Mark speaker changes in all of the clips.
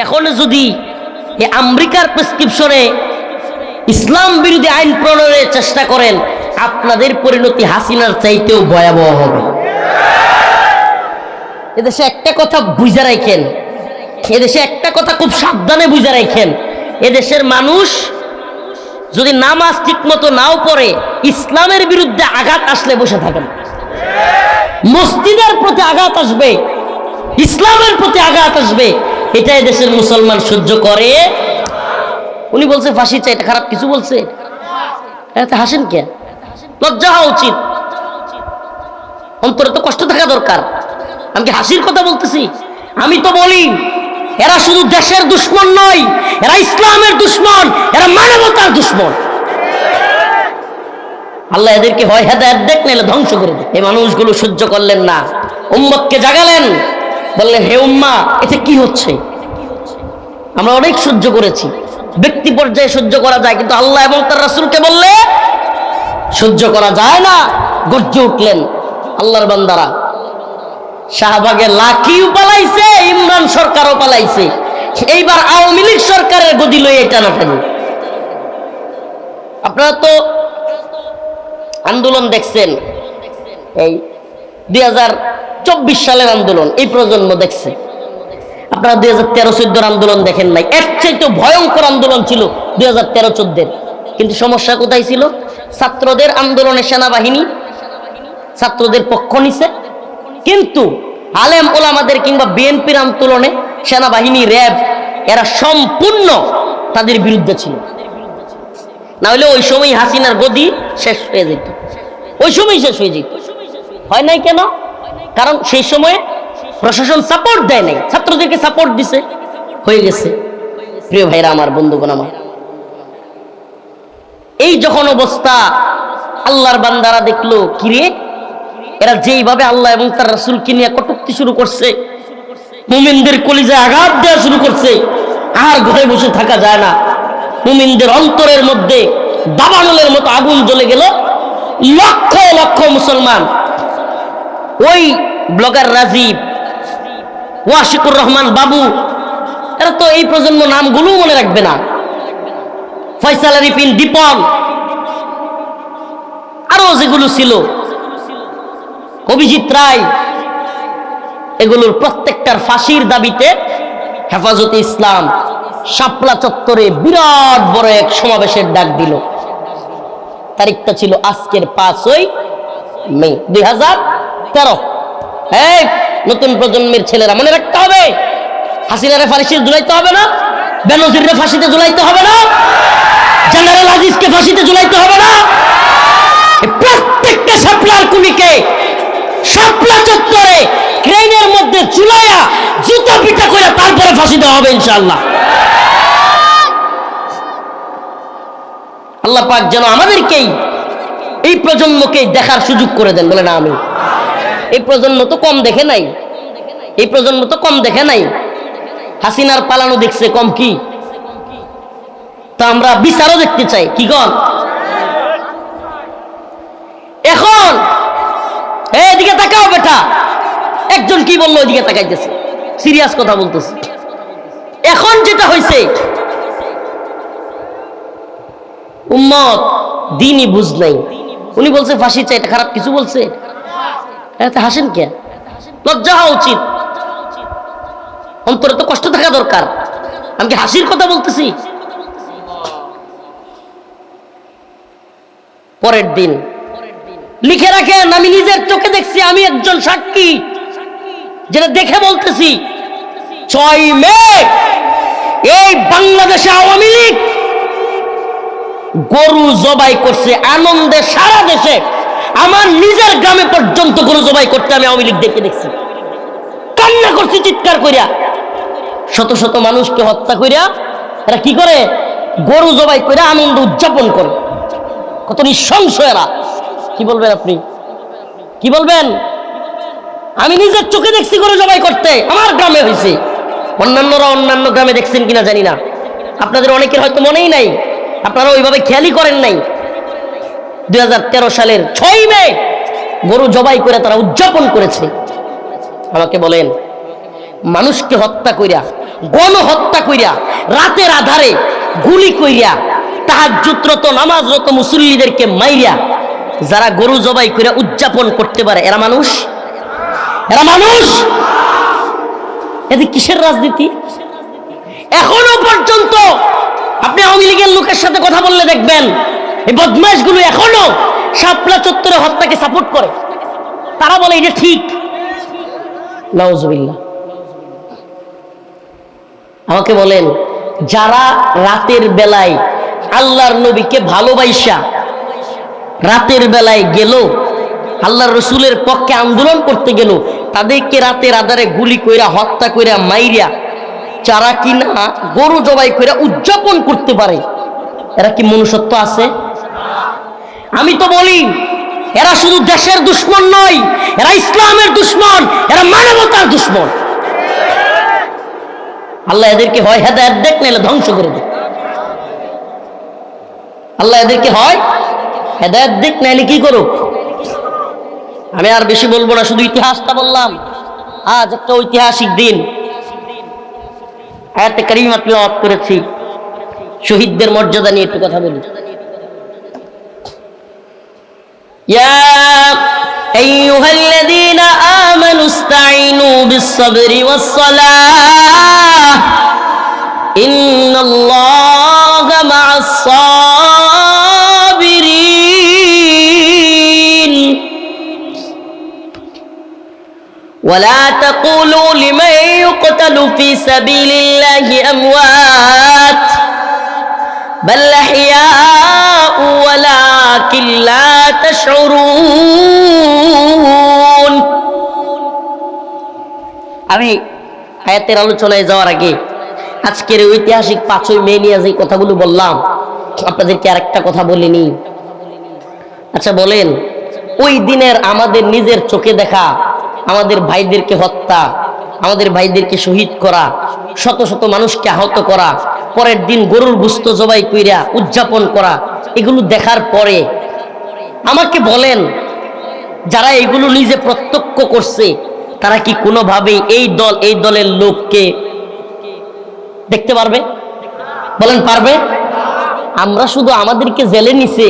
Speaker 1: এখন যদি এই আমেরিকার প্রেসক্রিপশনে ইসলাম বিরোধী আইন প্রণয়নের চেষ্টা করেন, আপনাদের পরিণতি হাসিনার চাইতেও ভয়াবহ হবে। এদেশে একটা কথা বুঝে রাখেন, এদেশে একটা কথা খুব সাবধানে বুঝে রাখেন, এদেশের মানুষ যদি নামাজ ঠিক মতো নাও পড়ে, ইসলামের বিরুদ্ধে আঘাত আসলে বসে থাকেন। মসজিদের প্রতি আঘাত আসবে, ইসলামের প্রতি আঘাত আসবে, এটা এদেশের মুসলমান সহ্য করে। উনি বলছে ফাঁসি চাই, এটা খারাপ কিছু বলছে? এতে হাসেন কে? লজ্জা হওয়া উচিত, অন্তরে তো কষ্ট থাকা দরকার। আমি কি হাসির কথা বলতেছি? আমি তো বলি এরা শুধু দেশের দুশ্মন নয়, এরা ইসলামের দুশ্মন, এরা মানবতার দুশ্মন। আল্লাহ এদেরকে হয় হেদায়েত দেখ, নাহলে ধ্বংস করে দেয়। এই মানুষগুলো সহ্য করলেন না, উম্মতকে জাগালেন, বললেন হে উম্মাহ, এতে কি হচ্ছে? আমরা অনেক সহ্য করেছি, ব্যক্তি পর্যায়ে সহ্য করা যায়, কিন্তু আল্লাহ এবং তার রাসূলকে বললে সহ্য করা যায় না। গর্জে উঠলেন আল্লাহর বান্দারা। শাহবাগের লাঠিও পালাইছে, ইমরান সরকারও পালাইছে, এইবার আওয়ামী লীগ সরকারের গদি লয়ে টানাটানি। আপনারা তো আন্দোলন দেখছেন, এই 2024 সালের আন্দোলন, এই প্রজন্ম দেখছে। আপনারা 2013-14 আন্দোলন দেখেন নাই, এর চাইতে ভয়ঙ্কর আন্দোলন ছিল 2013-14। কিন্তু সমস্যা কোথায় ছিল? ছাত্রদের আন্দোলনে সেনাবাহিনী ছাত্রদের পক্ষ নিছে, কিন্তু আলেম ওলামাদের কিংবা বিএনপির আন্দোলনে সেনাবাহিনী, র্যাব এরা সম্পূর্ণ তাদের বিরুদ্ধে ছিল। না হলে ওই সময় হাসিনার গদি শেষ হয়ে যেত, ওই সময় শেষ হয়ে যেত। হয় নাই কেন? কারণ সেই সময় প্রশাসন সাপোর্ট দেয় নাই, ছাত্রদেরকে সাপোর্ট দিছে, হয়ে গেছে। প্রিয় ভাইরা আমার, বন্ধুগণ আমার, এই যখন অবস্থা, আল্লাহর বান্দারা দেখলো কিরে এরা যেইভাবে আল্লাহ এবং তার রাসূলকে নিয়ে কটূক্তি শুরু করছে, মুমিনদের কলিজায় আঘাত দেওয়া শুরু করছে, আর ঘরে বসে থাকা যায় না। মুমিনদের অন্তরের মধ্যে দাবানলের মতো আগুন জ্বলে গেল। লক্ষ লক্ষ মুসলমান, ওই ব্লগার রাজীব, ওয়াশিকুর রহমান বাবু, এরা তো এই প্রজন্ম নামগুলো মনে রাখবে না। ফয়সাল আরিফিন দীপন, আরো যেগুলো ছিল, অভিজিৎ রায়, এগুলোর প্রত্যেকটার ফাঁসির দাবিতে হেফাজতে ইসলাম শাপলা চত্বরে বিরাট বড় এক সমাবেশের ডাক দিল। তারিখটা ছিল আজকের 5ই মে 2013। এই নতুন প্রজন্মের ছেলেরা মনে রাখতে হবে, হাসিনারে ফাঁসিতে ঝুলাইতে হবে না, বেনজিরে ফাঁসিতে ঝুলাইতে হবে না, জেনারেল আজিজকে ফাঁসিতে ঝুলাইতে হবে না। প্রত্যেকটা শাপলার কুলিকে শাপলা চত্বরে ক্রেনের মধ্যে ঝুলাইয়া জুতা পিটা করে তারপরে ফাঁসি দেওয়া হবে ইনশাআল্লাহ। আল্লাহ পাক যেন আমাদেরকেই, এই প্রজন্মকে দেখার সুযোগ করে দেন, বলে না আমি। এই প্রজন্ম তো কম দেখে নাই, এই প্রজন্ম তো কম দেখে নাই। হাসিনার পালানো দেখছে কম কি? তা আমরা বিচারও দেখতে চাই, কি কন? এখন এদিকে তাকাও বেটা, একজন কি বললো ওইদিকে তাকাইতেছে, সিরিয়াস কথা বলতেছে। এখন যেটা হয়েছে, উম্মত দিনই বুঝ নাই। উনি বলছে ফাঁসি চাই, এটা খারাপ কিছু বলছে? এতে হাসেন কে? লজ্জা হওয়া উচিত, অন্তরে তো কষ্ট থাকা দরকার। আমি কি হাসির কথা বলতেছি? পরের দিন লিখে রাখেন, আমি নিজের চোখে দেখছি, আমি একজন সাক্ষী, যেটা দেখে বলতেছি। 6 মে এই বাংলাদেশে আওয়ামী লীগ গরু জবাই করছে আনন্দে সারা দেশে। আমার নিজের গ্রামে পর্যন্ত গরু জবাই করতে আমি আওয়ামী লীগ দেখছি, কান্না করছি চিৎকার করিয়া। শত শত মানুষকে হত্যা করিয়া এরা কি করে? গরু জবাই করে আনন্দ উদযাপন করে। কত নৃশংস এরা! কি বলবেন আপনি? কি বলবেন? আমি নিজের চোখে দেখছি গরু জবাই করতে, আমার গ্রামে হয়েছে। অন্যান্যরা অন্যান্য গ্রামে দেখছেন কিনা জানি না, আপনাদের অনেকের হয়তো মনেই নাই, আপনারা ওইভাবে খেয়ালই করেন নাই। 2013 সালের 6 মে গরু জবাই করে তারা উদযাপন করেছে। আমাকে বলেন, মানুষকে হত্যা করিয়া গণহত্যা কইরা, রাতের আধারে গুলি কইরা, তাহাজ্জুদরত নামাজরত মুসল্লিদেরকে মাইরা যারা গরু জবাই কইরা উদযাপন করতে পারে, এরা মানুষ? এরা মানুষ? এদের কিসের রাজনীতি? এখনো পর্যন্ত আপনি আওয়ামী লীগের লোকের সাথে কথা বললে দেখবেন এই বদমাইশগুলো এখনো শাপলা চত্বরে হত্যাকে সাপোর্ট করে। তারা বলে এটা ঠিক। নাউজুবিল্লাহ। আমাকে বলেন, যারা রাতের বেলায় আল্লাহর নবীকে ভালোবাসা রাতের বেলায় গেল, আল্লাহর রসুলের পক্ষে আন্দোলন করতে গেল, তাদেরকে রাতের আধারে গুলি কইরা, হত্যা কইরা, মাইরা, যারা কিনা গরু জবাই কইরা উদযাপন করতে পারে, এরা কি মনুষ্যত্ব আছে? আমি তো বলি এরা শুধু দেশের দুশ্মন নয়, এরা ইসলামের দুশ্মন, এরা মানবতার দুশ্মন। আল্লাহ এদেরকে হয় হেদায়েত দেখ, নাইলে ধ্বংস করে দেখ। আল্লাহ এদেরকে হয় হেদায়েত দেখ, নাইলে কি করুক। আমি আর বেশি বলবো না, শুধু ইতিহাসটা বললাম। আজ একটা ঐতিহাসিক দিন, আয়াতে কারিমা তিলাওয়াত করেছি, শহীদদের মর্যাদা নিয়ে একটু কথা বলি। ইয়া আইয়ুহাল্লাযীনা আমানু ইসতাঈনু বিস-সাবরি ওয়াস-সালাহ ইন্নাল্লাহা মা'আস-সাবিরিন ولا تقولوا لمن يقتل في سبيل الله أموات بل أحياء ولكن لا تشعرون। আমি আয়াতের আলোচনায় যাওয়ার আগে আজকের ঐতিহাসিক 5ই মে নিয়ে যে কথাগুলো বললাম, আপনাদেরকে আরেকটা কথা বলিনি। আচ্ছা বলেন, ওই দিনের আমাদের নিজের চোখে দেখা আমাদের ভাইদেরকে হত্যা, আমাদের ভাইদেরকে শহীদ করা, শত শত মানুষকে আহত করা, পরের দিন গরুর গোশত জবাই কইরা উদযাপন করা, এগুলো দেখার পরে আমাকে বলেন, যারা এগুলো নিজে প্রত্যক্ষ করছে তারা কি কোনোভাবেই এই দলের লোককে দেখতে পারবে? বলেন পারবে? আমরা শুধু আমাদেরকে জেলে নিছে,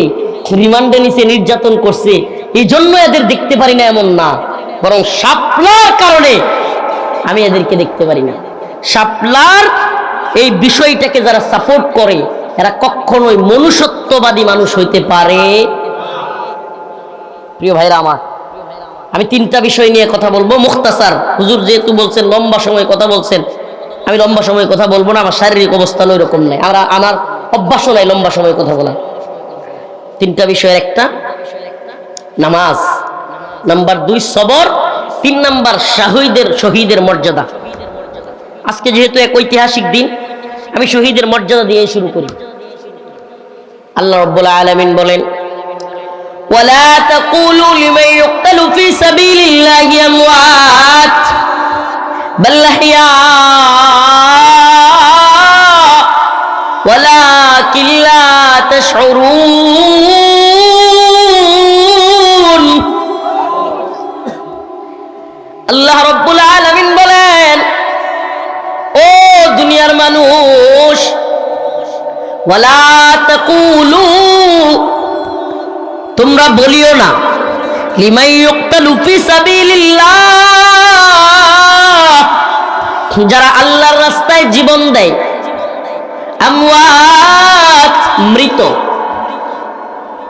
Speaker 1: রিমান্ডে নিছে, নির্যাতন করছে, এই জন্য এদের দেখতে পারি না এমন না, বরং শাপলার কারণে আমি এদেরকে দেখতে পারি না। শাপলার এই বিষয়টাকে যারা সাপোর্ট করে এরা কখনোই মনুষ্যত্ববাদী মানুষ হইতে পারে। প্রিয় ভাইরা আমার, আমি 3টা বিষয় নিয়ে কথা বলবো, মুখতাসার। হুজুর যেহেতু বলছেন লম্বা সময় কথা বলছেন, আমি লম্বা সময় কথা বলবো না, আমার শারীরিক অবস্থা ওইরকম নাই, আমার অভ্যাসও নাই লম্বা সময় কথা বলা। 3টা বিষয়ের একটা নামাজ, নাম্বার 2 সবর, 3 নাম্বার শহীদের মর্যাদা। আজকে যেহেতু এক ঐতিহাসিক দিন, আমি শহীদের মর্যাদা দিয়ে শুরু করি। আল্লাহ রাব্বুল আলামিন বলেন, ওয়ালা তাকুলু লিমান ইউকতালু ফি সাবিলিল্লাহি আমওয়াত বাল আহইয়া ওয়ালাকিন লা তাশউরুন। আল্লাহ রাব্বুল আলামিন বলেন, ও দুনিয়ার মানুষ, ওয়ালা তাকুলু, তোমরা বলিও না, লিমান ইউকতালু ফি সাবিলিল্লাহ, যারা আল্লাহর রাস্তায় জীবন দেয়, আমওয়াত, মৃত।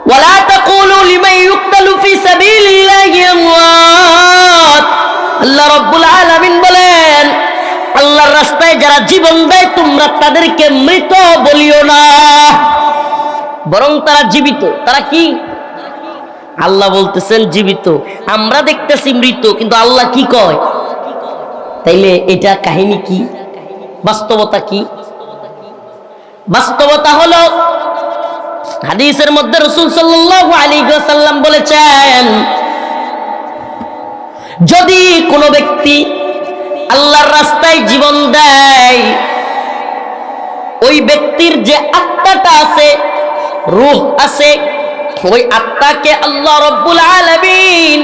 Speaker 1: ওয়ালা তাকুলু লিমান ইউকতালু ফি সাবিলিল্লাহি আমওয়াত, আল্লাহ রাব্বুল আলামিন বলেন, আল্লাহর রাস্তায় যারা জীবন দেয় তোমরা তাদেরকে মৃত বলিও না, বরং তারা জীবিত। তারা কি? আল্লাহ বলতেছেন জীবিত, আমরা দেখতেছি মৃত, কিন্তু আল্লাহ কি কয়? তাইলে এটা কাহিনী কি? বাস্তবতা কি? বাস্তবতা হলো হাদিসের মধ্যে রাসূল সাল্লাল্লাহু আলাইহি ওয়াসাল্লাম বলেছেন, যদি কোনো ব্যক্তি আল্লাহর রাস্তায় জীবন দেয়, ওই ব্যক্তির যে আত্মাটা আছে, রূহ আছে, ওই আত্মাকে আল্লাহ রাব্বুল আলামিন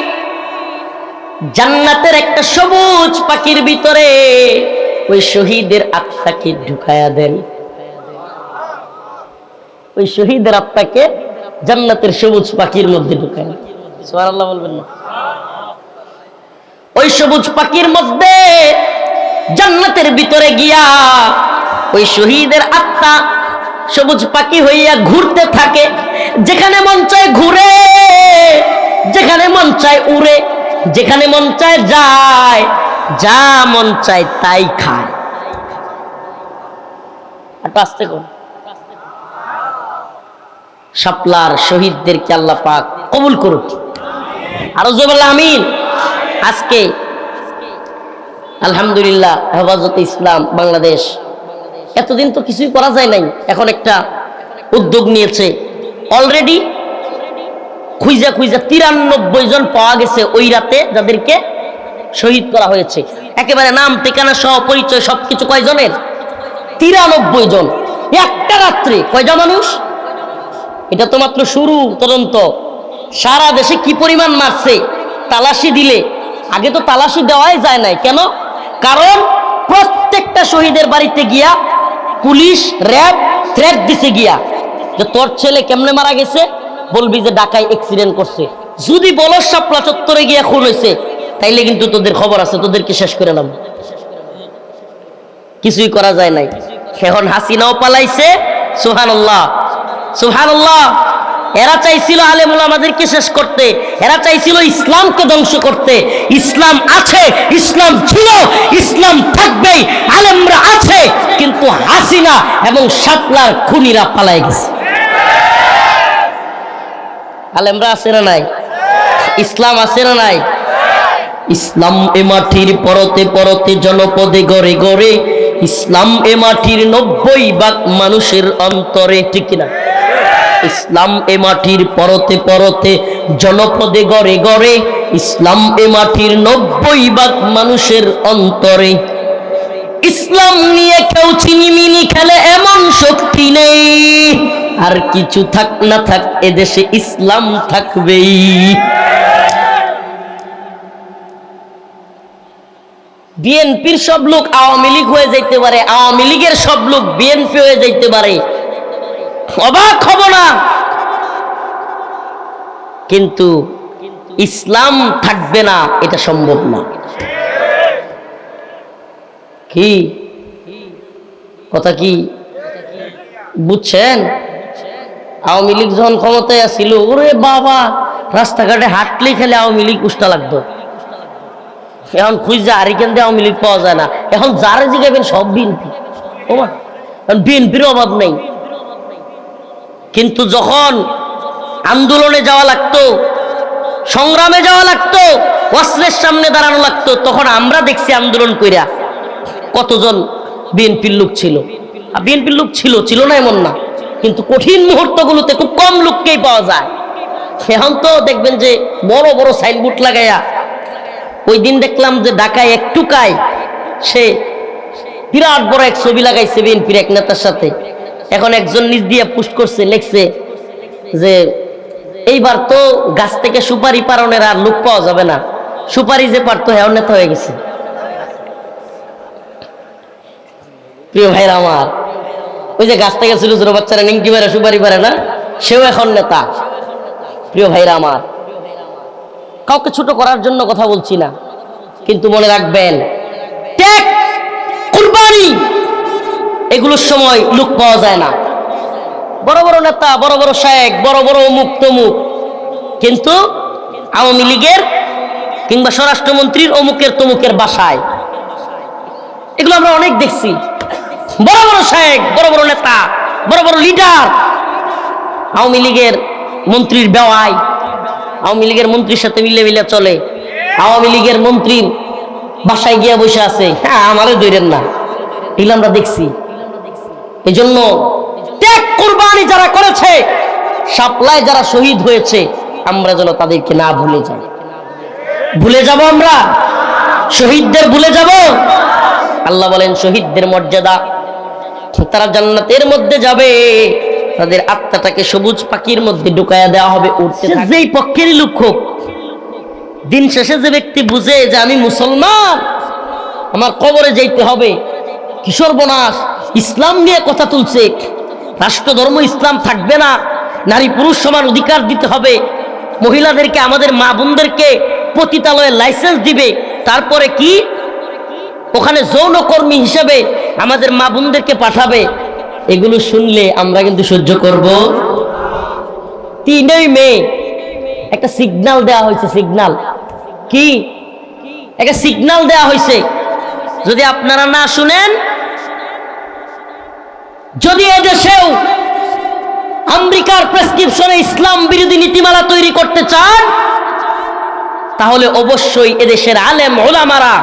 Speaker 1: জান্নাতের একটা সবুজ পাখির ভিতরে ওই শহীদের আত্মাকে ঢুকায়া দেন, ওই শহীদের আত্মাকে জান্নাতের সবুজ পাখির মধ্যে ঢুকায় দেন। সুবহানাল্লাহ বলবেন না? ওই সবুজ পাখির মধ্যে জান্নাতের ভিতরে গিয়া ওই শহীদের আত্মা সবুজ পাখি হইয়া ঘুরতে থাকে, যেখানে মন চায় ঘুরে, যেখানে মন চায় উড়ে, যেখানে মন চায় যায়, যা মন চায় তাই খায়। আর আসতে কোন শাপলার শহীদদেরকে আল্লাহ পাক কবুল করুক। আরো জোরে বললাম আমিন। আজকে আলহামদুলিল্লাহ হেফাজতে ইসলাম বাংলাদেশ, এতদিন তো কিছুই করা যায় নাই, এখন একটা উদ্যোগ নিয়েছে। অলরেডি খুঁজা 93 জন পাওয়া গেছে ওই রাতে যাদেরকে শহীদ করা হয়েছে, একেবারে নাম ঠিকানা সহ পরিচয় সবকিছু। কয়জনের? 93 জন। একটা রাত্রে কয়টা মানুষ? এটা তো মাত্র শুরু তদন্ত। সারা দেশে কি পরিমাণ মারছে তালাশি দিলে, আগে তো তালাশি দেওয়াই যায় নাই। কেন? কারণ প্রত্যেকটা শহীদের বাড়িতে গিয়া পুলিশ র্যাব থ্রেট দিছে গিয়া যে তোর ছেলে কেমনে মারা গেছে, বলবি যে ঢাকায় অ্যাক্সিডেন্ট করছে। যদি বলো শাপলা চত্বরে গিয়া খুন হয়েছে, তাইলে কিন্তু তোদের খবর আছে, তোদেরকে শেষ করে নাম। কিছুই করা যায় নাই। এখন হাসিনাও পালাইছে। সুবহানাল্লাহ, সুবহানাল্লাহ। এরা চাইছিল আলেম ওলামাদেরকে শেষ করতে, এরা চাইছিল ইসলামকে ধ্বংস করতে। ইসলাম আছে, ইসলাম ছিল, ইসলাম থাকবেই, আলেমরা আছে, কিন্তু হাসিনা এবং শাপলার খুনিরা পালাই গেছে। আলেমরা আছে না নাই? ইসলাম আছে না নাই? ইসলাম এ মাটির পরতে পরতে জনপদে গড়ে গড়ে, ইসলাম এ মাটির 90% মানুষের অন্তরে, ঠিক কিনা? ইসলাম এ মাটির পরতে পরতে জনপদে গড়ে গড়ে, ইসলাম এ মাটির 90% মানুষের অন্তরে। ইসলাম নিয়ে কেউ চিনিমিনি খেলে এমন শক্তি নেই, আর কিছু থাক না থাক এদেশে ইসলাম থাকবেই। বিএনপির সব লোক আওয়ামী লীগ হয়ে যাইতে পারে, আওয়ামী লীগের সব লোক বিএনপি হয়ে যাইতে পারে, অবাক হব না। কিন্তু ইসলাম থাকবে না, এটা সম্ভব না। কি কথা কি বুঝছেন? আওয়ামী লীগ যখন ক্ষমতায় আসছিল, ওরে বাবা, রাস্তাঘাটে হাঁটলেই খেলে আওয়ামী লীগ উষ্টা লাগতো। এখন খুঁজা আরিকেন দিয়ে আওয়ামী লীগ পাওয়া যায় না। এখন যারা জিগাবেন সব বিএনপি। বিএনপির অভাব নেই। কিন্তু যখন আন্দোলনে যাওয়া লাগতো, সংগ্রামে যাওয়া লাগতো, অস্ত্রের সামনে দাঁড়ানো লাগতো, তখন আমরা দেখছি আন্দোলন কইরা কতজন বিএনপির লোক ছিল। আর বিএনপির লোক ছিল, ছিল না এমন না, কিন্তু কঠিন মুহূর্তগুলোতে খুব কম লোককেই পাওয়া যায়। এখন তো দেখবেন যে বড় বড় সাইনবোর্ড লাগাইয়া, ওই দিন দেখলাম যে ঢাকায় এক টুকায় সে বিরাট বড় এক ছবি লাগাইছে বিএনপির এক নেতার সাথে। এখন একজন নিজ দিয়ে পোস্ট করছে, লিখছে যে এইবার তো গাছ থেকে সুপারি পারনের আর লোক পাওয়া যাবে না, সুপারি যে পারতো হ্যাঁ নেতা হয়ে গেছে। প্রিয় ভাইরা আমার, ওই যে গাছ থেকে ছোট ছোট বাচ্চারা নিমকি মেরে সুপারি পারে না, সেও এখন নেতা। প্রিয় ভাইরা আমার, কাউকে ছোট করার জন্য কথা বলছি না, কিন্তু মনে রাখবেন ত্যাগ, কুরবানি, এগুলোর সময় লোক পাওয়া যায় না। বড় বড় নেতা, বড় বড় শায়েখ, বড় বড় অমুক তমুক, কিন্তু আওয়ামী লীগের কিংবা স্বরাষ্ট্রমন্ত্রীর অমুকের তমুকের বাসায়, এগুলো আমরা অনেক দেখছি। বড় বড় শায়েখ, বড় বড় নেতা, বড় বড় লিডার, আওয়ামী লীগের মন্ত্রীর বেওয়াই, আওয়ামী লীগের মন্ত্রীর সাথে মিলে মিলে চলে, আওয়ামী লীগের মন্ত্রীর বাসায় গিয়ে বসে আছে। হ্যাঁ, আমারও দৈরেন না, এগুলো আমরা দেখছি। এই জন্য ত্যাগ কুরবানি যারা করেছে, শাপলায় যারা শহীদ হয়েছে, আমরা যেন তাদেরকে না ভুলে যাই। ভুলে যাব আমরা শহীদদের? ভুলে যাব? আল্লাহ বলেন শহীদদের মর্যাদা, তারা জান্নাতের মধ্যে যাবে, তাদের আত্মাটাকে সবুজ পাখির মধ্যে ঢুকায়া দেওয়া হবে। উঠতে যেই পক্ষেরই লোক হোক, দিন শেষে যে ব্যক্তি বুঝে যে আমি মুসলমান, আমার কবরে যাইতে হবে, কিশোর বনাস ইসলাম নিয়ে কথা তুলছে, রাষ্ট্রধর্ম ইসলাম থাকবে না, নারী পুরুষ সমান অধিকার দিতে হবে, মহিলাদেরকে আমাদের মা বোনদেরকে পতিতালয়ের লাইসেন্স দিবে, তারপরে কি ওখানে যৌনকর্মী হিসেবে আমাদের মা বোনদেরকে পাঠাবে। এগুলো শুনলে আমরা কিন্তু সহ্য করব। 3 মে একটা সিগন্যাল দেওয়া হয়েছে, সিগন্যাল কি একটা সিগন্যাল দেওয়া হয়েছে, যদি আপনারা না শুনেন, যদি এদেশেও আমেরিকার প্রেসক্রিপশনে ইসলাম বিরোধী নীতিমালা তৈরি করতে চান, তাহলে অবশ্যই এদেশের আলেম ওলামারা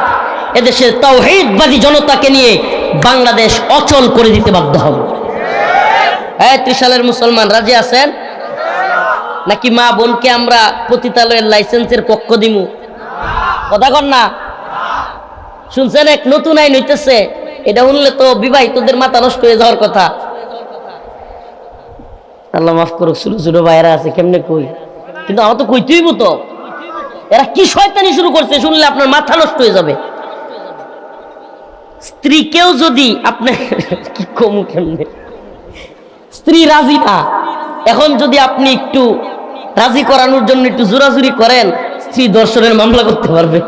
Speaker 1: এদেশের তাওহীদবাদী জনতাকে নিয়ে বাংলাদেশ অচল করে দিতে বাধ্য হবে। ৩০ সালের মুসলমান রাজি আছেন নাকি মা বোনকে আমরা পতিতালয়ের লাইসেন্সের পক্ষ দিমু? কথা কন না। শুনছেন এক নতুন আইন হইতেছে, এটা শুনলে তো বিবাহিতদের মাথা নষ্ট হয়ে যাওয়ার কথা। আল্লাহ মাফ করুক, ছোট ছোট ভাইয়েরা আছে, কেমনে কই, কিন্তু আমার তো কইতেই তো, এরা কি শয়তানি শুরু করছে, শুনলে আপনার মাথা নষ্ট হয়ে যাবে। স্ত্রীকেও যদি আপনি কি কমু, কেমনে স্ত্রী রাজি না, এখন যদি আপনি একটু রাজি করানোর জন্য একটু জোরাজুরি করেন, স্ত্রী ধর্ষণের মামলা করতে পারবে।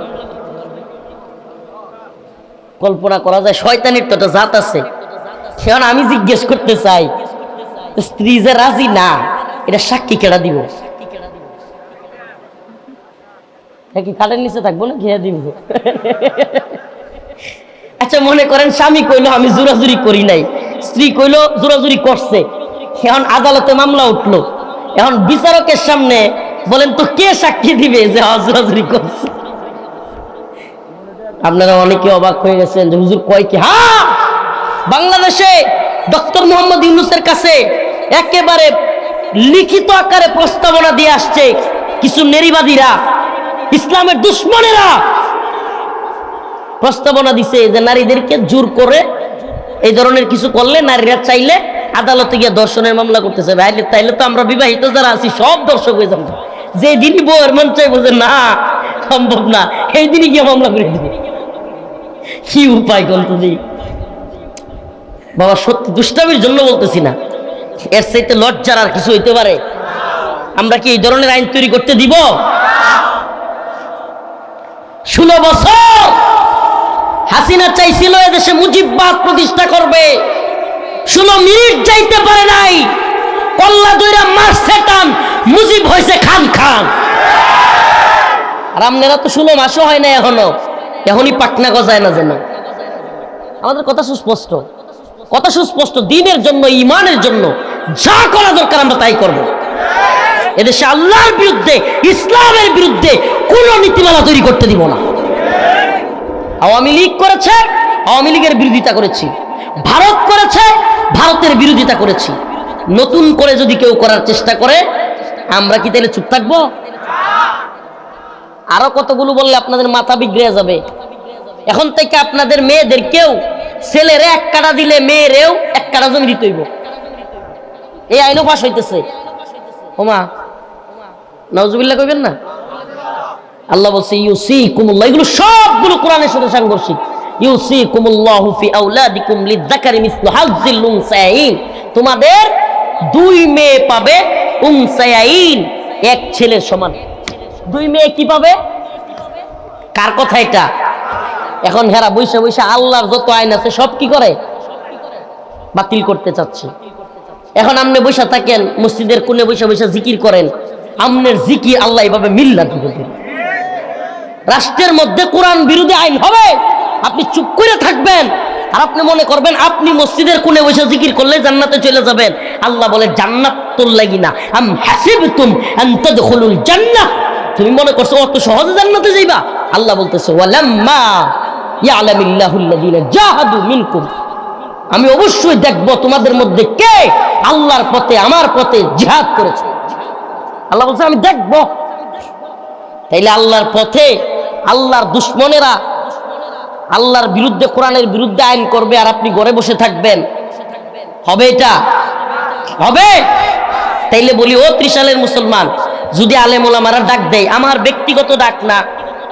Speaker 1: কল্পনা করা যায়, শয়তানির তো একটা জাত আছে। সেখানে আমি জিজ্ঞেস করতে চাই, স্ত্রী যে রাজি না, এটা সাক্ষী কেডা দিব? কি খাটের নিচে থাকবো না খেয়ে দিব? আচ্ছা মনে করেন স্বামী কইলো আমি জোরাজুরি করি নাই, স্ত্রী কইলো জোরাজুরি করছে, এখন আদালতে মামলা উঠলো, এখন বিচারকের সামনে বলেন তো কে সাক্ষী দিবে যে জোরাজুরি করছে? আপনারা অনেকে অবাক হয়ে গেছেন যে হুজুর কয় কি? হ্যাঁ, বাংলাদেশে ডক্টর মোহাম্মদ ইউনূসের কাছে একেবারে লিখিত আকারে প্রস্তাবনা দিয়ে আসছে কিছু নারীবাদীরা, ইসলামের দুশ্মনেরা প্রস্তাবনা দিছে যে নারীদেরকে জোর করে এই ধরনের কিছু করলে নারীরা চাইলে আদালতে গিয়ে ধর্ষণের মামলা করতেছে। তাইলে তো আমরা বিবাহিত যারা আছি সব দর্শক হয়ে যাবো, যে দিনই বউয়ের মন চাইবো যে না সম্ভব না, এই দিনই গিয়ে মামলা করে দিবে। কি উপায় কোনটা দিই বাবা, সত্যি দুষ্টামির জন্য বলতেছি না, এর চাইতে লজ্জার আর কিছু হইতে পারে? আমরা কি এই ধরনের আইন তৈরি করতে দিব? 16 বছর হাসিনা চাইছিল এদেশে মুজিববাদ প্রতিষ্ঠা করবে, 16 মিনিট যাইতে পারে নাই, কল্লা দইরা মারছে টান, মুজিব হয়েছে খান খান। আর আপনারা তো 16 মাসও হয় না এখনো, এখনই পাটনা গজায় না যেন। আমাদের কথা সুস্পষ্ট, কথা সুস্পষ্ট, দ্বীনের জন্য, ইমানের জন্য যা করা দরকার আমরা তাই করব। এদেশে আল্লাহর বিরুদ্ধে, ইসলামের বিরুদ্ধে কোন নীতিমালা তৈরি করতে দিব না। আওয়ামী লীগ করেছে, আওয়ামী লীগের বিরোধিতা করেছি, ভারত করেছে, ভারতের বিরোধিতা করেছি। নতুন করে যদি কেউ করার চেষ্টা করে আমরা কি তাহলে চুপ থাকবো? আরো কতগুলো বললে আপনাদের মাথা বিগড়ে যাবে। এখন থেকে আপনাদের মেয়েদেরকেও, ছেলেরে 1 কাঠা দিলে মেয়েরেও 1 কাঠা জমি দিতে হইব, এই আইনও পাশ হইতেছে। ওমা নাউজুবিল্লাহ কইবেন না। আল্লাহ বলছে ইউসিকুমুল্লাহ, এগুলো সবগুলো কোরআনের সাথে সাংঘর্ষিক। ইউসিকুমুল্লাহু ফি আওলাদিকুম লিযাকারি মিসলু হাজ্জিল উনসায়াইন, তোমাদের 2 মেয়ে পাবে, উনসায়াইন 1 ছেলের সমান। 2 মেয়ে কি পাবে? কার কথা এটা? এখন হেরা বৈশা বৈশা আল্লাহর যত আইন আছে সব কি করে? বাতিল করতে চাচ্ছে। এখন আপনি বৈশা থাকেন মসজিদের কোণে বৈশা বৈশা জিকির করেন, আমনের জিকির আল্লাহ এভাবে মিল্লাত দিবেন। রাষ্ট্রের মধ্যে কোরআন বিরোধী আইন হবে, আপনি চুপ করে থাকবেন, আর আপনি মনে করবেন আপনি মসজিদের কোণে বসে জিকির করলে জান্নাতে চলে যাবেন। আল্লাহ বলে জান্নাত তোর লাগি না, আম হাসিবতুম আন তাদখুলুল জান্নাহ, তুমি মনে করছো অত সহজে জান্নাতে যাইবা? আল্লাহ বলতেছে ওয়ালাম্মা ইয়ালামিল্লাহুল্লাযীনা জাহাদু মিনকুম, আমি অবশ্যই দেখব তোমাদের মধ্যে কে আল্লাহর পথে, আমার পথে জিহাদ করেছে। আল্লাহ বলছে আমি দেখব। তাইলে আল্লাহর পথে আল্লাহর দুশ্মনেরা আল্লাহর বিরুদ্ধে, কোরআনের বিরুদ্ধে আইন করবে, আর আপনি ঘরে বসে থাকবেন? হবে এটা? হবে? তাইলে বলি ও 30 সালের মুসলমান, যদি আলেম ওলামারা ডাক দেয়, আমার ব্যক্তিগত ডাক না,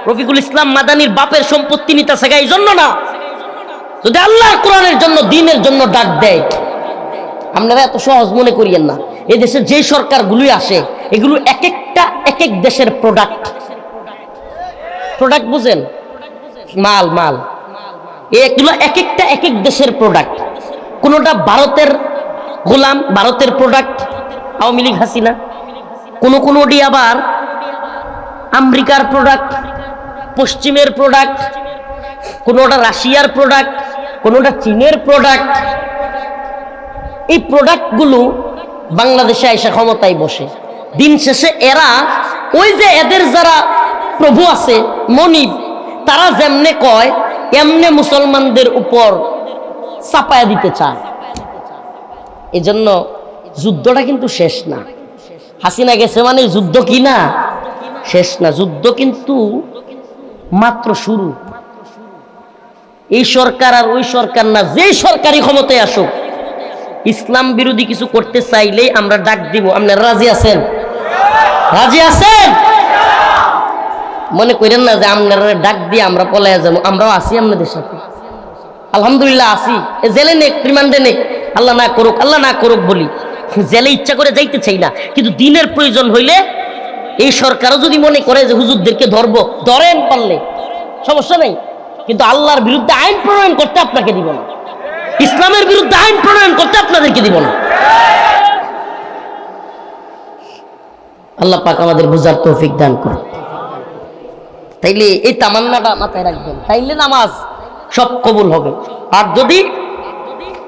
Speaker 1: রফিকুল ইসলাম মাদানির বাপের সম্পত্তি নিতে শেখা এই জন্য না, যদি আল্লাহর কোরআনের জন্য, দ্বীনের জন্য ডাক দেয়, আপনারা এত সহজ মনে করিয়েন না। এই দেশের যে সরকারগুলোই আসে, এগুলো এক একটা এক এক দেশের প্রোডাক্ট। প্রোডাক্ট বুঝেন? মাল মাল, এগুলো এক একটা এক এক দেশের প্রোডাক্ট। কোনোটা ভারতের গোলাম, ভারতের প্রোডাক্ট, আওয়ামী লীগ হাসিনা। কোনোটি আবার আমেরিকার প্রোডাক্ট, পশ্চিমের প্রোডাক্ট, কোনোটা রাশিয়ার প্রোডাক্ট, কোনোটা চীনের প্রোডাক্ট। এই প্রোডাক্টগুলো বাংলাদেশে এসে ক্ষমতায় বসে। দিন শেষে এরা ওই যে এদের যারা প্রভু আছে মনিব, তারা যেমনে কয় এমনে মুসলমানদের উপর চাপায়া দিতে চায়। এজন্য যুদ্ধটা কিন্তু শেষ না। হাসিনা গেছে মানে যুদ্ধ কি না শেষ না, যুদ্ধ কিন্তু মাত্র শুরু। এই সরকার আর ওই সরকার না, যে সরকারি ক্ষমতায় আসুক, ইসলাম বিরোধী কিছু করতে চাইলেই আমরা ডাক দিব। আপনারা রাজি আছেন? রাজি আছেন? মনে করেন না যে আপনারা ডাক দিয়ে আমরা পলাইয়া যাবো। আমরাও আছি আপনাদের সাথে, আলহামদুলিল্লাহ আছি। জেলে নেক, রিমান্ডে নেক, আল্লাহ না করুক, আল্লাহ না করুক বলি। জেলে ইচ্ছা করে যাইতে চাই না, কিন্তু দিনের প্রয়োজন হইলে এই সরকারও যদি মনে করে যে হুজুরদেরকে ধরবো, ধরেন, পারলে সমস্যা নেই। কিন্তু আল্লাহর বিরুদ্ধে আইন প্রণয়ন করতে আপনাকে দিব না, ইসলামের বিরুদ্ধে আইন প্রণয়ন করতে আপনাদেরকে দিব না। আল্লাহ পাক আমাদের বুঝার তৌফিক দান করুন। তাইলে এই তামান্নাটা মাথায় রাখবেন, তাইলে নামাজ সব কবুল হবে। আর যদি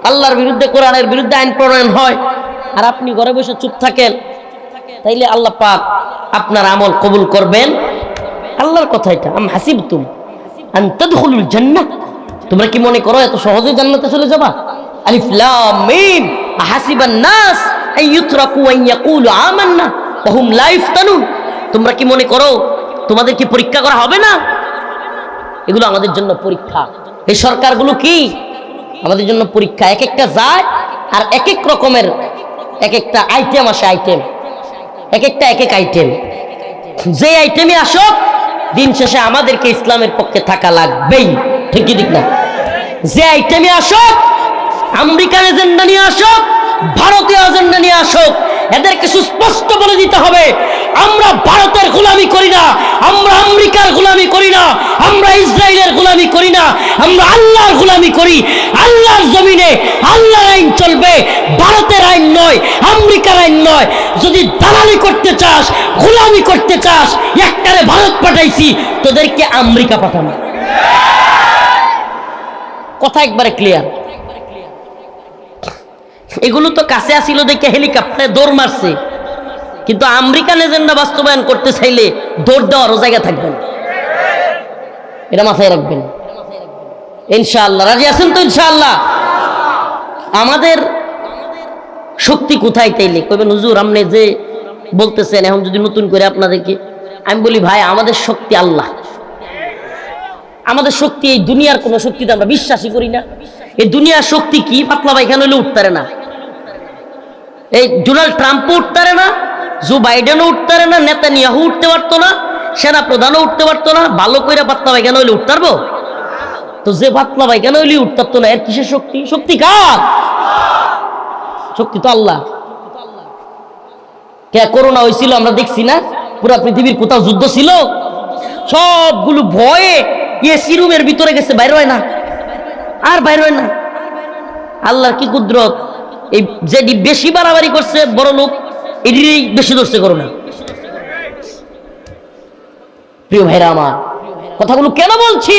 Speaker 1: আল্লাহর বিরুদ্ধে, কোরআনের বিরুদ্ধে আইন প্রণয়ন হয় আর আপনি ঘরে বসে চুপ থাকেন, তাইলে আল্লাহ পাক আপনার আমল কবুল করবেন। আল্লাহর কথা এটা, আম হাসিবতুম আন তাদখুলুল জান্নাহ, তোমরা কি মনে করো এত সহজে জান্নাতে চলে যাবা? আলিফ লাম মিম, আহাসিবান নাস আন ইউতরাকু আন ইয়াকুলু আমান্না ওয়া হুম লা ইফতানুন, তোমরা কি মনে করো তোমাদের কি পরীক্ষা করা হবে না? এগুলো আমাদের জন্য পরীক্ষা। এই সরকারগুলো কি আমাদের জন্য পরীক্ষা। এক একটা যায় আর এক এক রকমের এক একটা আইটেম আসে, আইটেম এক একটা এক এক আইটেম। যে আইটেমে আসুক, দিন শেষে আমাদেরকে ইসলামের পক্ষে থাকা লাগবেই, ঠিক কি ঠিক না? যে আইটেমে আসুক, আমেরিকান এজেন্ডা নিয়ে আসুক, ভারতীয় এজেন্ডা নিয়ে আসুক, এদেরকে সুস্পষ্ট বলে দিতে হবে, আমরা ভারতের গোলামি করি না, আমরা আমেরিকার গোলামি করি না, আমরা ইসরায়েলের গোলামি করি না, আমরা আল্লাহর গোলামি করি। আল্লাহর জমিনে আল্লাহর আইন চলবে, ভারতের আইন নয়, আমেরিকার আইন নয়। যদি দালালি করতে চাস, গোলামি করতে চাস, একটারে ভারত পাঠাইছি, তোদেরকে আমেরিকা পাঠানো। কথা একবারে ক্লিয়ার। এগুলো তো কাছে আসিল দেখে হেলিকপ্টারে দৌড় মারছে, কিন্তু আমেরিকান এজেন্ডা বাস্তবায়ন করতে চাইলে দৌড় দেওয়ারও জায়গা থাকবে না। এটা মাথায় রাখবেন ইনশাআল্লাহ। রাজি আছেন তো? ইনশাআল্লাহ। আমাদের শক্তি কোথায়? তাইলে কইবেন হুজুর আপনি যে বলতেছেন এখন যদি নতুন করে আপনাদেরকে, আমি বলি ভাই আমাদের শক্তি আল্লাহ। আমাদের শক্তি এই দুনিয়ার কোনো শক্তিতে আমরা বিশ্বাসই করি না। এই দুনিয়ার শক্তি কি? পাতলা পায়খানা হইলে উঠতারে না, এই ডোনাল্ড ট্রাম্পও উঠতারে না, জো বাইডেনও উঠতারে না, নেতানিয়াহু উঠতে পারতো না, সেনা প্রধানও উঠতে পারতো না। ভালো কইরা পাতলা পায়খানা হইলে উঠতে পারবো? তো যে পাতলা পায়খানা হইলে উঠতে পারতো না, এর কিসের শক্তি? শক্তি কার? শক্তি তো আল্লাহ। কে করোনা হয়েছিল আমরা দেখছি না? পুরা পৃথিবীর কোথাও যুদ্ধ ছিল? সবগুলো ভয়ে এসি রুমের ভিতরে গেছে, বাইর হয় না, আর বাইর হয় না। আল্লাহর কি কুদরত! এই যেটি বেশি বাড়াবাড়ি করছে বড় লোক, এটি বেশি ধরছে করোনা। প্রিয় ভাইরা আমার, কথাগুলো কেন বলছি?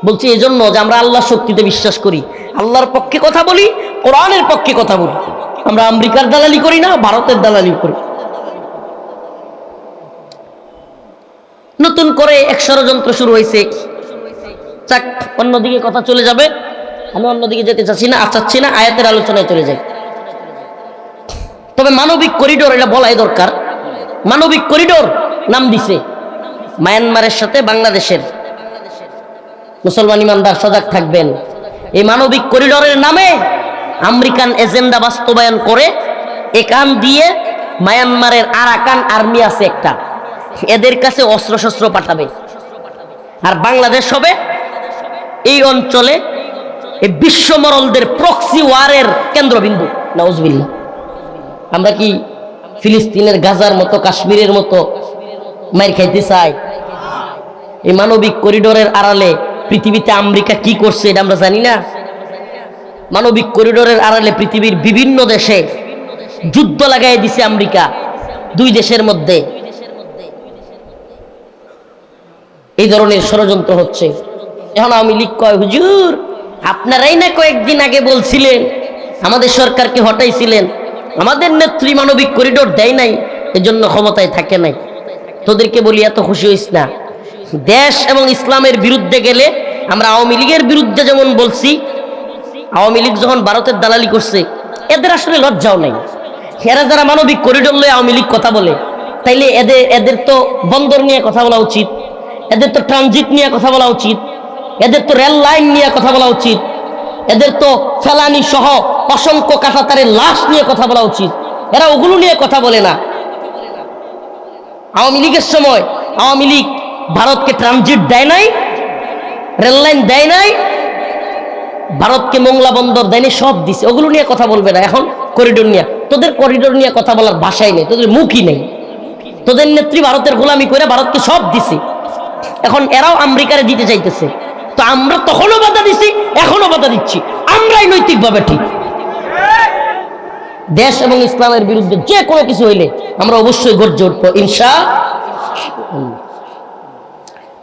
Speaker 1: বলছি এই জন্য যে আমরা আল্লাহর শক্তিতে বিশ্বাস করি, আল্লাহর পক্ষে কথা বলি, কোরআনের পক্ষে কথা বলি। আমরা আমেরিকার দালালি করি না, ভারতের দালালি করি। নতুন করে এক ষড়যন্ত্র শুরু হয়েছে। চাক, অন্যদিকে কথা চলে যাবে, আমি অন্যদিকে যেতে চাচ্ছি না, আয়াতের আলোচনায় চলে যাই। তবে মানবিক করিডোর এটা বলাই দরকার। মানবিক করিডোর নাম দিছে মায়ানমারের সাথে বাংলাদেশের। মুসলমান ইমানদার সজাগ থাকবেন। এই মানবিক করিডোরের নামে আমেরিকান এজেন্ডা বাস্তবায়ন করে একান দিয়ে মায়ানমারের আরাকান আর্মি আছে একটা, এদের কাছে অস্ত্রশস্ত্র পাঠাবে। আর বাংলাদেশ হবে এই অঞ্চলে এই বিশ্বমরলদের প্রক্সি ওয়ারের কেন্দ্রবিন্দু। নাউজুবিল্লাহ। আমরা কি ফিলিস্তিনের গাজার মতো, কাশ্মীরের মতো মাইর খাইতে চাই? এই মানবিক করিডোরের আড়ালে পৃথিবীতে আমেরিকা কি করছে এটা আমরা জানি না? মানবিক করিডোরের আড়ালে পৃথিবীর বিভিন্ন দেশে যুদ্ধ লাগাই দিছে আমেরিকা, দুই দেশের মধ্যে। এই ধরনের ষড়যন্ত্র হচ্ছে। এখন আওয়ামী লীগ কয়, হুজুর আপনারাই না কয়েকদিন আগে বলছিলেন, আমাদের সরকারকে হটাইছিলেন, আমাদের নেত্রী মানবিক করিডোর দেয় নাই, এজন্য ক্ষমতায় থাকে নাই। তোদেরকে বলি এত খুশি হইস না। দেশ এবং ইসলামের বিরুদ্ধে গেলে আমরা আওয়ামী লীগের বিরুদ্ধে যেমন বলছি, আওয়ামী লীগ যখন ভারতের দালালি করছে এদের আসলে লজ্জাও নাই। এরা যারা মানবিক করিডোর লয়ে আওয়ামী লীগ কথা বলে, তাইলে এদের তো বন্দর নিয়ে কথা বলা উচিত, এদের তো ট্রানজিট নিয়ে কথা বলা উচিত, এদের তো রেল লাইন নিয়ে কথা বলা উচিত, এদের তো ফেলানি সহ অসংখ্য কাঁটাতারের লাশ নিয়ে কথা বলা উচিত। এরা ওগুলো নিয়ে কথা বলে না। আওয়ামী লীগের সময় আওয়ামী লীগ ভারতকে ট্রানজিট দেয় নাই, রেল লাইন দেয় নাই, ভারতকে মোংলা বন্দর দেয়নি, সব দিছে। ওগুলো নিয়ে কথা বলবে না। এখন করিডোর নিয়ে, তোদের করিডোর নিয়ে কথা বলার ভাষাই নেই, তোদের মুখই নেই। তোদের নেত্রী ভারতের গোলামি করে ভারতকে সব দিছে, এখন এরাও আমেরিকারে দিতে চাইতেছে। তো আমরা তখনও বাধা দিছি, এখনো বাধা দিচ্ছি, আমরাই নৈতিকভাবে ঠিক। দেশ এবং ইসলামের বিরুদ্ধে যে কোনো কিছু হইলে আমরা অবশ্যই গর্জে উঠবো ইনশাআল্লাহ।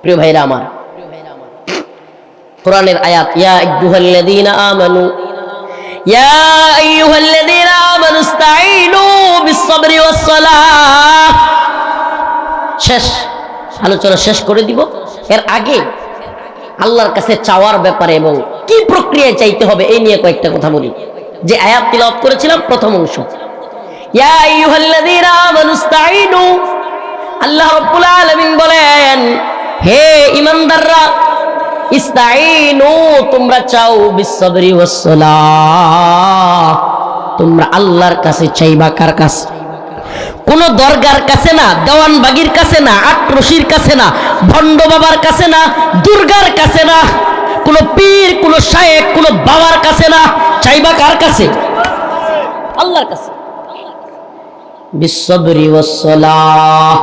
Speaker 1: প্রিয় ভাইরা আমার, কোরআনের আয়াত, ইয়া আইয়ুহাল্লাযীনা আমানু ইসতাঈনু বিস-সাবরি ওয়াস-সালাহ। শেষ আলোচনা শেষ করে দিব। এর আগে আল্লাহর কাছে চাওয়ার ব্যাপারে এবং কি প্রক্রিয়ায় চাইতে হবে এই নিয়ে কয়েকটা কথা বলি। যে আয়াত তিলাওয়াত করেছিলাম প্রথম অংশ, ইয়া আইয়ুহাল্লাযীনা আমানু ইসতাঈনু, আল্লাহ রাব্বুল আলামিন বলেন, হে ঈমানদাররা, ইসতাঈনু তোমরা চাও, বিস-সাবরি ওয়াস-সালাহ তোমরা আল্লাহর কাছে চাইবা। কার কাছে? কোন দরগার কাছে না, দেওয়ানবাগির কাছে না, আটরশির কাছে না, ভণ্ড বাবার কাছে না, দুর্গার কাছে না, কোন পীর, কোন শায়েখ, কোন বাবার কাছে না। চাইবা কার কাছে? আল্লাহর কাছে। বিস-সাবরি ওয়াস-সালাহ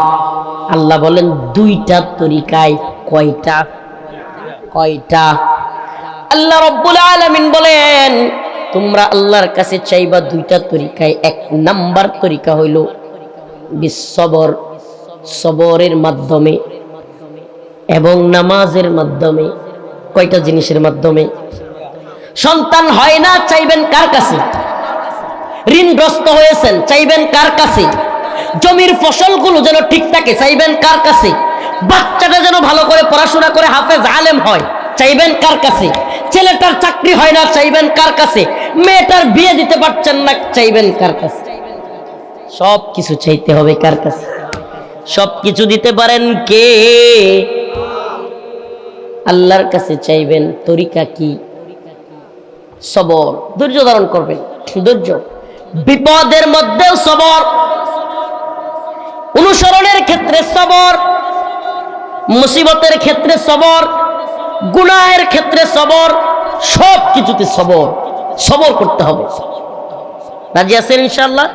Speaker 1: আল্লাহ বলেন দুইটা তরিকায়। কয়টা? কয়টা? আল্লাহ রাব্বুল আলামিন বলেন তোমরা আল্লাহর কাছে চাইবা দুইটা তরিকায়। এক নাম্বার তরিকা হইল বিস-সবর, সবরের মাধ্যমে এবং নামাজের মাধ্যমে। কয়টা জিনিসের মাধ্যমে? সন্তান হয় না, চাইবেন কার কাছে? ঋণগ্রস্ত হয়েছেন, চাইবেন কার কাছে? জমির ফসলগুলো যেন ঠিক থাকে, চাইবেন কার কাছে? বাচ্চাটা যেন ভালো করে পড়াশোনা করে হাফেজ আলেম হয়, চাইবেন কার কাছে? ছেলেটার চাকরি হয় না, চাইবেন কার কাছে? মেয়েটার বিয়ে দিতে পারছেন না, চাইবেন কার কাছে? সব কিছু চাইতে হবে কার কাছে? সব কিছু দিতে পারেন কে? আল্লাহর কাছে চাইবেন। তরিকা কি? সবর, ধৈর্য ধারণ করবেন। ধৈর্য, বিপদের মধ্যেও সবর, অনুসরণের ক্ষেত্রে সবর, মুসিবতের ক্ষেত্রে সবর, গুনাহের ক্ষেত্রে সবর, সব কিছুতে সবর। সবর করতে হবে। রাজি আছেন ইনশাআল্লাহ?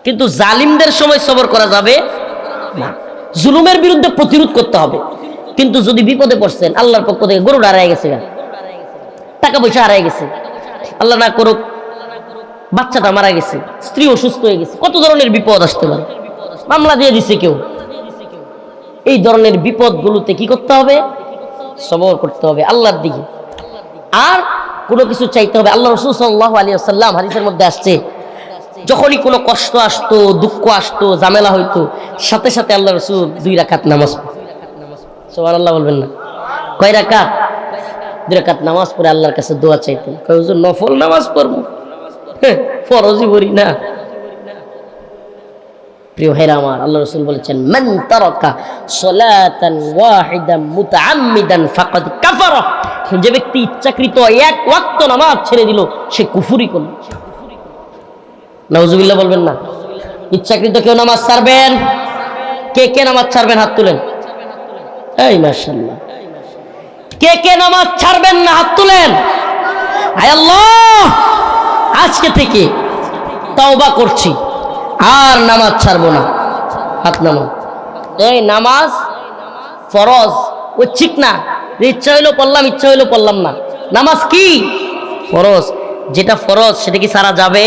Speaker 1: কিন্তু জালিমদের সময় সবর করা যাবে না, জুলুমের বিরুদ্ধে প্রতিরোধ করতে হবে। কিন্তু যদি বিপদে পড়ছেন, আল্লাহর পক্ষ থেকে গরুটা হারায় গেছে, টাকা পয়সা হারায় গেছে, আল্লাহ না করুক বাচ্চাটা মারা গেছে, স্ত্রী অসুস্থ হয়ে গেছে, কত ধরনের বিপদ আসতে পারে, মামলা দিয়ে দিছে কেউ, এই ধরনের বিপদগুলোতে কি করতে হবে? সবর করতে হবে আল্লাহর দিকে। আর কোনো কিছু চাইতে হবে। আল্লাহ রাসূল সাল্লাল্লাহু আলাইহি ওয়াসাল্লাম হাদিসের মধ্যে আসছে, যখনই কোনো কষ্ট আসতো, দুঃখ আসতো, ঝামেলা হইতো, সাথে সাথে আল্লাহ রাসূল 2 রাকাত নামাজ, সুবহানাল্লাহ বলবেন না? কয় রাকাত? 2 রাকাত নামাজ পড়ে আল্লাহর কাছে দোয়া চাইতেন। কয় হুজুর নফল নামাজ পড়বো, ফরজই পড়ি না। প্রিয় ভাইরা আমার, আল্লাহ রাসূল বলেছেন, মান তারাকা সালাতান ওয়াহিদান মুতাআম্মিদান ফাকাদ কাফারা, যে ব্যক্তি ইচ্ছাকৃত এক ওয়াক্ত নামাজ ছেড়ে দিল সে কুফরি করল। নাউজুবিল্লাহ বলবেন না? ইচ্ছাকৃত কেউ নামাজ ছাড়বেন? কে কে নামাজ ছাড়বেন? হাত তুলেন। এই মাশাআল্লাহ, কে কে নামাজ ছাড়বেন না হাত তুলেন। আয় আল্লাহ, আজকে থেকে তওবা করছি, আর নামাজ ছাড়বো না। হাত নামান। এই নামাজ ফরজ, ওই ঠিক না ইচ্ছা হইলো পড়লাম, ইচ্ছা হইলো পড়লাম না। নামাজ কি? ফরজ। যেটা ফরজ সেটা কি সারা যাবে?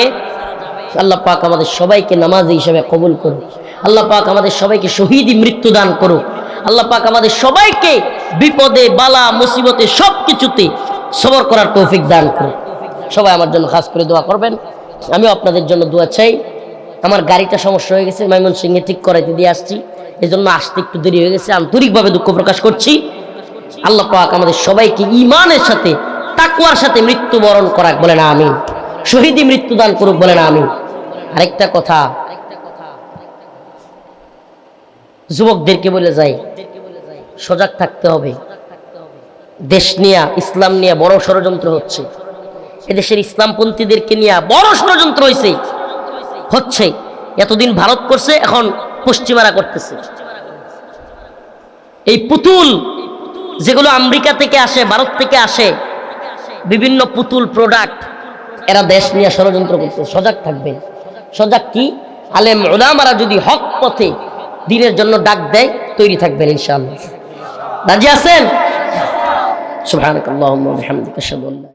Speaker 1: আল্লাহ পাক আমাদের সবাইকে নামাজি হিসেবে কবুল করুন। আল্লাহ পাক আমাদের সবাইকে শহীদি মৃত্যু দান করুন। আল্লাহ পাক আমাদের সবাইকে বিপদে বালা মুসিবতে সব কিছুতে সবর করার তৌফিক দান করুন। সবাই আমার জন্য খাস করে দোয়া করবেন। আমিও আপনাদের জন্য দোয়া চাই। আমার গাড়িটা সমস্যা হয়ে গেছে, ময়মনসিংহে ঠিক করাইতে দিয়ে আসছি, এই জন্য আসতে একটু দেরি হয়ে গেছে। আন্তরিকভাবে দুঃখ প্রকাশ করছি। আল্লাহ পাক আমাদের সবাইকে ঈমানের সাথে তাকওয়ার সাথে মৃত্যুবরণ করাক, বলেন আমিন। শহীদি মৃত্যু দান করুক, বলেন আমিন। আরেকটা কথা যুবকদেরকে বলে যাই, সজাগ থাকতে হবে। দেশ নিয়ে, ইসলাম নিয়ে বড় ষড়যন্ত্র হচ্ছে। এদেশের ইসলামপন্থীদেরকে নিয়ে বড় ষড়যন্ত্র হচ্ছে। এতদিন ভারত করছে, এখন পশ্চিমারা করতেছে। এই পুতুল যেগুলো আমেরিকা থেকে আসে, ভারত থেকে আসে, বিভিন্ন পুতুল প্রোডাক্ট, এরা দেশ নিয়ে ষড়যন্ত্র করতে। সজাগ থাকবেন। সজাগ কি? আলেম উলামারা যদি হক পথে দ্বীনের জন্য ডাক দেয়, তৈরি থাকবেন ইনশাআল্লাহ। রাজি আছেন? সুবহানাকাল্লাহুম্মা ওয়া বিহামদিকা আশহাদু আল্লা